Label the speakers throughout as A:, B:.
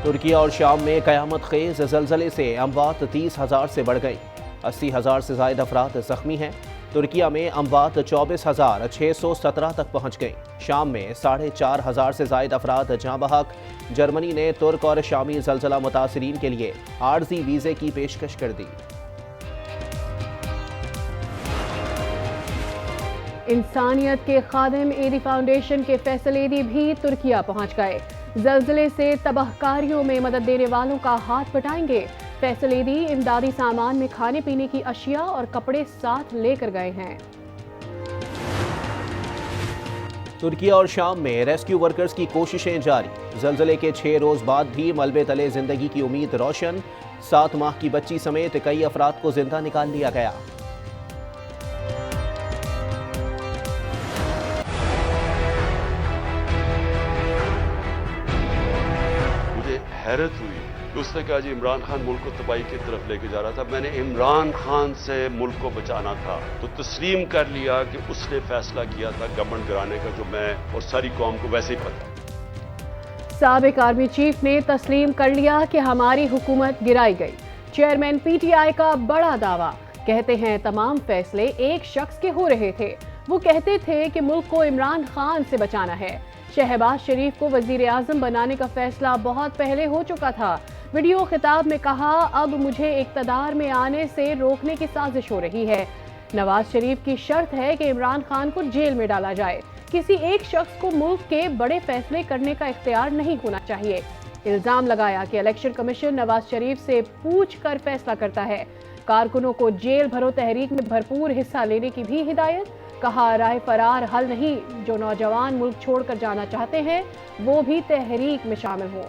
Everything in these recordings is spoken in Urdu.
A: ترکی اور شام میں قیامت خیز زلزلے سے اموات 30,000 سے بڑھ گئی، 80,000 سے زائد افراد زخمی ہیں۔ ترکیہ میں اموات 24,617 تک پہنچ گئی۔ شام میں 4,500 سے زائد افراد جاں بحق۔ جرمنی نے ترک اور شامی زلزلہ متاثرین کے لیے عارضی ویزے کی پیشکش کر دی۔
B: انسانیت کے خادم ایدی فاؤنڈیشن کے فیصل ایدی بھی ترکیہ پہنچ گئے۔ زلزلے سے تباہ کاریوں میں مدد دینے والوں کا ہاتھ بٹائیں گے۔ فیصل ایدی امدادی سامان میں کھانے پینے کی اشیاء اور کپڑے ساتھ لے کر گئے ہیں۔
A: ترکیہ اور شام میں ریسکیو ورکرز کی کوششیں جاری۔ زلزلے کے 6 روز بعد بھی ملبے تلے زندگی کی امید روشن۔ 7 ماہ کی بچی سمیت کئی افراد کو زندہ نکال لیا گیا۔
C: حیرت ہوئی کہ اس نے کہا جی عمران خان ملک کو تباہی کی طرف لے کے جا رہا تھا، میں نے عمران خان سے ملک کو بچانا تھا، تو تسلیم کر لیا کہ اس نے فیصلہ کیا تھا گورنمنٹ گرانے کا، جو میں اور ساری قوم کو ویسے ہی پتہ۔
B: سابق آرمی چیف نے تسلیم کر لیا کہ ہماری حکومت گرائی گئی۔ چیئرمین پی ٹی آئی کا بڑا دعویٰ، کہتے ہیں تمام فیصلے ایک شخص کے ہو رہے تھے، وہ کہتے تھے کہ ملک کو عمران خان سے بچانا ہے۔ شہباز شریف کو وزیر اعظم بنانے کا فیصلہ بہت پہلے ہو چکا تھا۔ ویڈیو خطاب میں کہا، اب مجھے اقتدار میں آنے سے روکنے کی سازش ہو رہی ہے۔ نواز شریف کی شرط ہے کہ عمران خان کو جیل میں ڈالا جائے۔ کسی ایک شخص کو ملک کے بڑے فیصلے کرنے کا اختیار نہیں ہونا چاہیے۔ الزام لگایا کہ الیکشن کمیشن نواز شریف سے پوچھ کر فیصلہ کرتا ہے۔ کارکنوں کو جیل بھرو تحریک میں بھرپور حصہ لینے کی بھی ہدایت۔ کہا، راہ فرار حل نہیں، جو نوجوان ملک چھوڑ کر جانا چاہتے ہیں وہ بھی تحریک میں شامل ہوں۔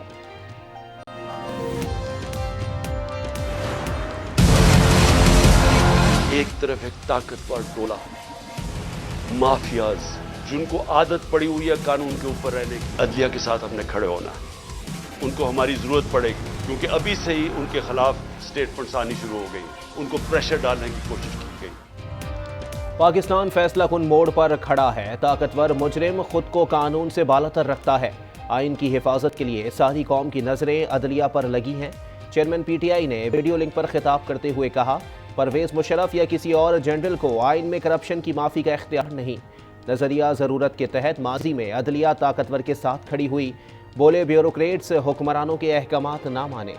C: ایک طرف ایک طاقتور ٹولہ مافیاز جن کو عادت پڑی ہوئی ہے قانون کے اوپر رہنے کی، عدلیہ کے ساتھ ہم نے کھڑے ہونا، ان کو ہماری ضرورت پڑے گی کیونکہ ابھی سے ہی ان کے خلاف سٹیٹمنٹس آنی شروع ہو گئی، ان کو پریشر ڈالنے کی کوشش کی گئی۔
A: پاکستان فیصلہ کن موڑ پر کھڑا ہے۔ طاقتور مجرم خود کو قانون سے بالاتر رکھتا ہے۔ آئین کی حفاظت کے لیے ساری قوم کی نظریں عدلیہ پر لگی ہیں۔ چیئرمین پی ٹی آئی نے ویڈیو لنک پر خطاب کرتے ہوئے کہا، پرویز مشرف یا کسی اور جنرل کو آئین میں کرپشن کی معافی کا اختیار نہیں۔ نظریہ ضرورت کے تحت ماضی میں عدلیہ طاقتور کے ساتھ کھڑی ہوئی، بولے بیوروکریٹس حکمرانوں کے احکامات نہ مانیں۔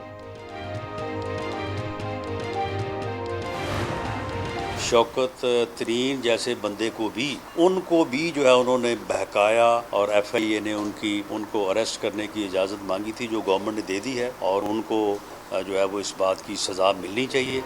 D: شوکت ترین جیسے بندے کو بھی جو ہے انہوں نے بہکایا، اور ایف آئی اے نے ان کو اریسٹ کرنے کی اجازت مانگی تھی جو گورنمنٹ نے دے دی ہے، اور ان کو جو ہے وہ اس بات کی سزا ملنی چاہیے۔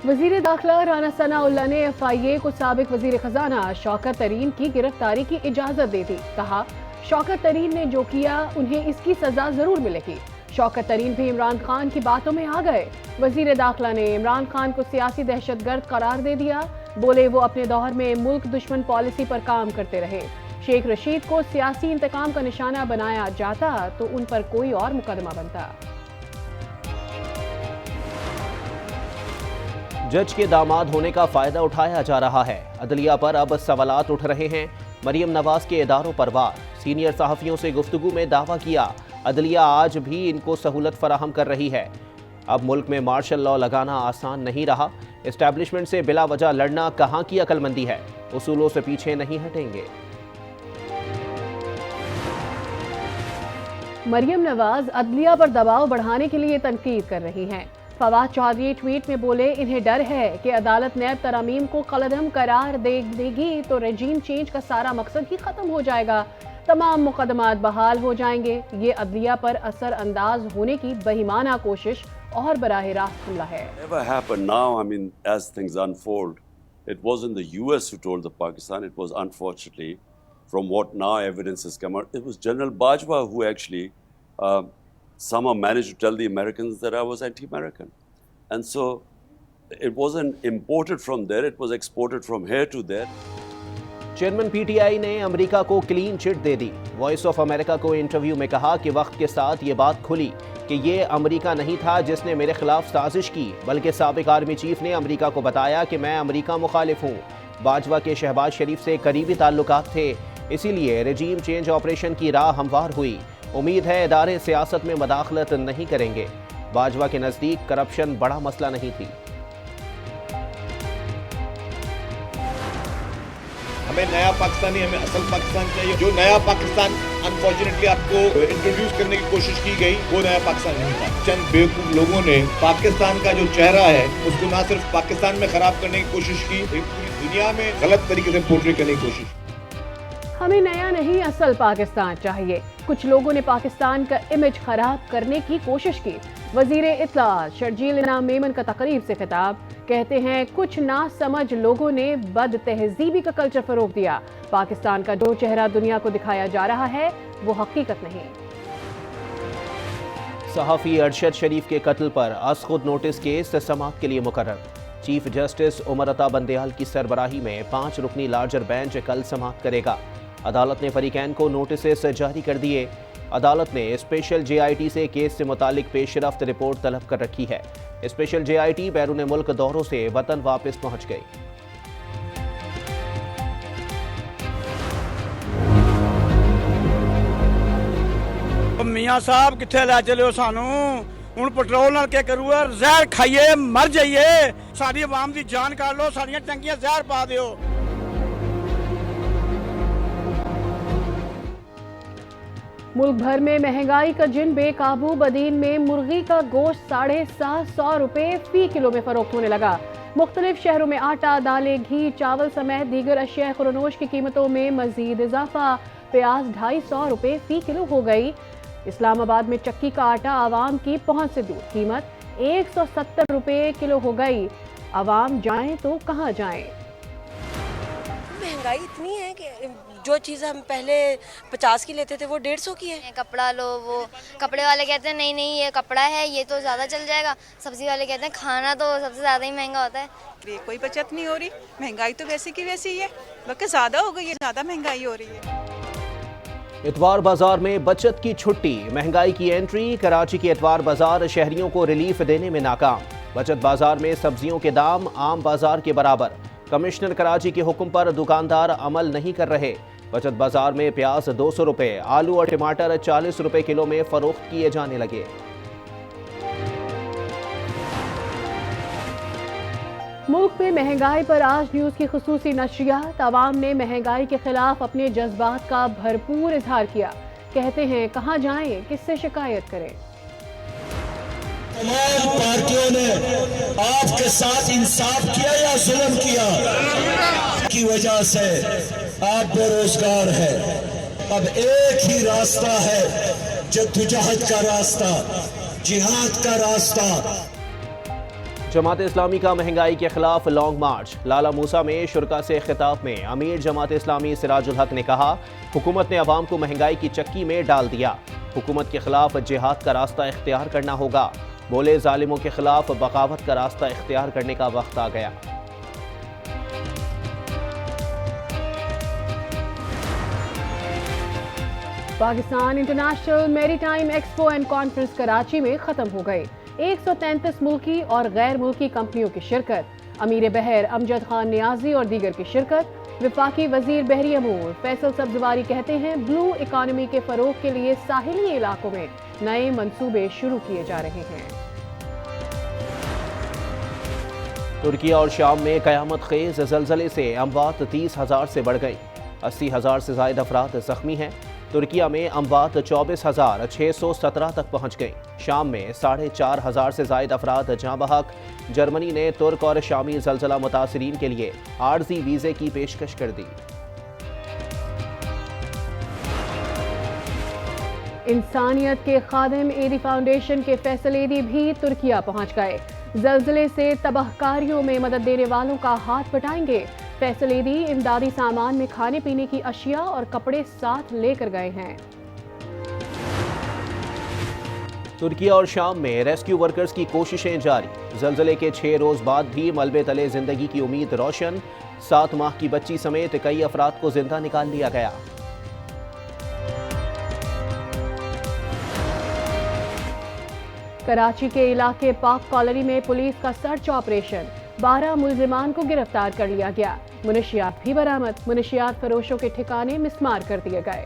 B: وزیر داخلہ رانا ثناء اللہ نے ایف آئی اے کو سابق وزیر خزانہ شوکت ترین کی گرفتاری کی اجازت دے دی۔ کہا، شوکت ترین نے جو کیا انہیں اس کی سزا ضرور ملے گی۔ شوکت ترین بھی عمران خان کی باتوں میں آ گئے۔ وزیر داخلہ نے عمران خان کو سیاسی دہشت گرد قرار دے دیا، بولے وہ اپنے دور میں ملک دشمن پالیسی پر کام کرتے رہے۔ شیخ رشید کو سیاسی انتقام کا نشانہ بنایا جاتا تو ان پر کوئی اور مقدمہ بنتا۔
A: جج کے داماد ہونے کا فائدہ اٹھایا جا رہا ہے۔ عدلیہ پر اب سوالات اٹھ رہے ہیں۔ مریم نواز کے اداروں پر وار۔ سینئر صحافیوں سے گفتگو میں دعویٰ کیا، عدلیہ آج بھی ان کو سہولت فراہم کر رہی ہے۔ اب ملک میں مارشل لاء لگانا آسان نہیں رہا۔ اسٹیبلشمنٹ سے بلا وجہ لڑنا کہاں کی عقل مندی ہے؟ اصولوں سے پیچھے نہیں ہٹیں گے۔
B: مریم نواز عدلیہ پر دباؤ بڑھانے کے لیے تنقید کر رہی ہیں۔ فواد چودھری ٹویٹ میں بولے، انہیں ڈر ہے کہ عدالت نیب ترامیم کو قلعدم قرار دے گی تو رجیم چینج کا سارا مقصد ہی ختم ہو جائے گا، تمام مقدمات بحال ہو جائیں گے۔ یہ عدلیہ پر اثر انداز ہونے کی بہیمانہ کوشش اور براہ راست حملہ ہے۔
C: Never happened now, I mean, as things unfold, it wasn't the US who told the Pakistan, it was unfortunately, from what now evidence has come out, it was General Bajwa who actually somehow managed to tell the Americans that I was anti-American. And so it wasn't imported from there, it was exported from here to there.
A: Chairman P T I نے امریکہ کو کلین چٹ دے دی۔ وائس آف امریکہ کو انٹرویو میں کہا کہ وقت کے ساتھ یہ بات کھلی کہ یہ امریکہ نہیں تھا جس نے میرے خلاف سازش کی، بلکہ سابق آرمی چیف نے امریکہ کو بتایا کہ میں امریکہ مخالف ہوں۔ باجوہ کے شہباز شریف سے قریبی تعلقات تھے، اسی لیے رجیم چینج آپریشن کی راہ ہموار ہوئی۔ امید ہے ادارے سیاست میں مداخلت نہیں کریں گے۔ باجوہ کے نزدیک کرپشن بڑا مسئلہ نہیں تھی۔
E: ہمیں نیا پاکستانی، ہمیں اصل پاکستان چاہیے۔ جو نیا پاکستان انفارچونیٹلی آپ کو انٹروڈیوس کرنے کی کوشش کی گئی، وہ نیا پاکستان نہیں تھا۔ چند بیوقوف لوگوں نے پاکستان کا جو چہرہ ہے اس کو نہ صرف پاکستان میں خراب کرنے کی کوشش کی، پوری دنیا میں غلط طریقے سے پورٹری کرنے کی کوشش کی۔
B: ہمیں نیا نہیں اصل پاکستان چاہیے۔ کچھ لوگوں نے پاکستان کا امیج خراب کرنے کی کوشش کی۔ وزیر اطلاعات شرجیل انعام میمن کا تقریب سے خطاب، کہتے ہیں کچھ ناسمجھ لوگوں نے بد تہذیبی کا کلچر فروغ دیا۔ پاکستان کا جو چہرہ دنیا کو دکھایا جا رہا ہے وہ حقیقت نہیں۔
A: صحافی ارشد شریف کے قتل پر از خود نوٹس کیس سماعت کے لیے مقرر۔ چیف جسٹس عمر عطا بندیال کی سربراہی میں 5 رکنی لارجر بینچ کل سماعت کرے گا۔ عدالت نے فریقین کو نوٹسز جاری کر دیے۔ عدالت نے اسپیشل جے آئی ٹی سے کیس سے متعلق پیش رفت رپورٹ طلب کر رکھی ہے۔ اسپیشل جے آئی ٹی بیرون ملک دوروں سے وطن واپس پہنچ گئی۔
F: میاں صاحب کتنے لے چلے ہو سانو؟ ہوں پٹرول نال کیا کرو؟ زہر کھائیے مر جائیے۔ ساری عوام دی جان کر لو، ساریاں ٹنکیاں زہر پا دیو۔
B: ملک بھر میں مہنگائی کا جن بے قابو، بدین میں مرغی کا گوشت 750 روپے فی کلو میں فروخت ہونے لگا۔ مختلف شہروں میں آٹا، دالیں، گھی، چاول سمیت دیگر اشیاء خورنوش کی قیمتوں میں مزید اضافہ۔ پیاز 250 روپے فی کلو ہو گئی۔ اسلام آباد میں چکی کا آٹا عوام کی پہنچ سے دور، قیمت 170 روپے کلو ہو گئی۔ عوام جائیں تو کہاں جائیں؟
G: مہنگائی اتنی ہے کہ جو چیز ہم پہلے 50 کی لیتے تھے وہ 150 کی ہے۔
H: کپڑا لو، وہ کپڑے والے کہتے ہیں نہیں یہ کپڑا ہے، یہ تو زیادہ چل جائے گا۔ سبزی والے کہتے ہیں کھانا تو سب سے زیادہ ہی مہنگا ہوتا ہے۔
I: کوئی بچت نہیں ہو رہی، مہنگائی تو ویسی کی ویسی ہی ہے، بلکہ زیادہ ہو گئی ہے، زیادہ مہنگائی ہو رہی ہے۔
A: اتوار بازار میں بچت کی چھٹی، مہنگائی کی انٹری۔ کراچی کے اتوار بازار شہریوں کو ریلیف دینے میں ناکام۔ بچت بازار میں سبزیوں کے دام عام بازار کے برابر۔ کمشنر کراچی کے حکم پر دکاندار عمل نہیں کر رہے۔ بچت بازار میں پیاز 200 روپے، آلو اور ٹماٹر 40 روپے کلو میں فروخت کیے جانے لگے۔
B: ملک میں مہنگائی پر آج نیوز کی خصوصی نشریات۔ عوام نے مہنگائی کے خلاف اپنے جذبات کا بھرپور اظہار کیا۔ کہتے ہیں کہاں جائیں، کس سے شکایت کریں؟
J: تمام پارٹیوں نے آپ کے ساتھ انصاف کیا یا ظلم کیا؟ کی وجہ سے آپ بے روزگار ہیں۔ اب ایک ہی راستہ ہے، جدوجہد کا راستہ، جہاد کا راستہ۔
A: جماعت اسلامی کا مہنگائی کے خلاف لانگ مارچ۔ لالا موسیٰ میں شرکاء سے خطاب میں امیر جماعت اسلامی سراج الحق نے کہا، حکومت نے عوام کو مہنگائی کی چکی میں ڈال دیا۔ حکومت کے خلاف جہاد کا راستہ اختیار کرنا ہوگا۔ بولے ظالموں کے خلاف بغاوت کا راستہ اختیار کرنے کا وقت آ گیا۔
B: پاکستان انٹرنیشنل میری time expo and conference Karachi میں ختم ہو گئی۔ 133 ملکی اور غیر ملکی کمپنیوں کی شرکت۔ امیر بحر امجد خان نیازی اور دیگر کی شرکت۔ وفاقی وزیر بحری امور فیصل سبزواری کہتے ہیں بلو اکانومی کے فروغ کے لیے ساحلی علاقوں میں نئے منصوبے شروع کیے جا رہے ہیں۔
A: ترکی اور شام میں قیامت خیز زلزلے سے اموات 30,000 سے بڑھ گئی۔ 80,000 سے زائد افراد زخمی ہیں۔ ترکیہ میں اموات 24,617 تک پہنچ گئی۔ شام میں 4,500 سے زائد افراد جاں بحق۔ جرمنی نے ترک اور شامی زلزلہ متاثرین کے لیے عارضی ویزے کی پیشکش کر دی۔
B: انسانیت کے خادم ایدی فاؤنڈیشن کے فیصل ایدی بھی ترکیہ پہنچ گئے۔ زلزلے سے تباہ کاریوں میں مدد دینے والوں کا ہاتھ بٹائیں گے۔ فیصل ایدی امدادی سامان میں کھانے پینے کی اشیاء اور کپڑے ساتھ لے کر گئے ہیں۔
A: ترکیہ اور شام میں ریسکیو ورکرز کی کوششیں جاری۔ زلزلے کے 6 روز بعد بھی ملبے تلے زندگی کی امید روشن۔ 7 ماہ کی بچی سمیت کئی افراد کو زندہ نکال لیا گیا۔
B: کراچی کے علاقے پاک کالونی میں پولیس کا سرچ آپریشن۔ 12 ملزمان کو گرفتار کر لیا گیا۔ منشیات بھی برآمد۔ منشیات فروشوں کے ٹھکانے مسمار کر دیے گئے۔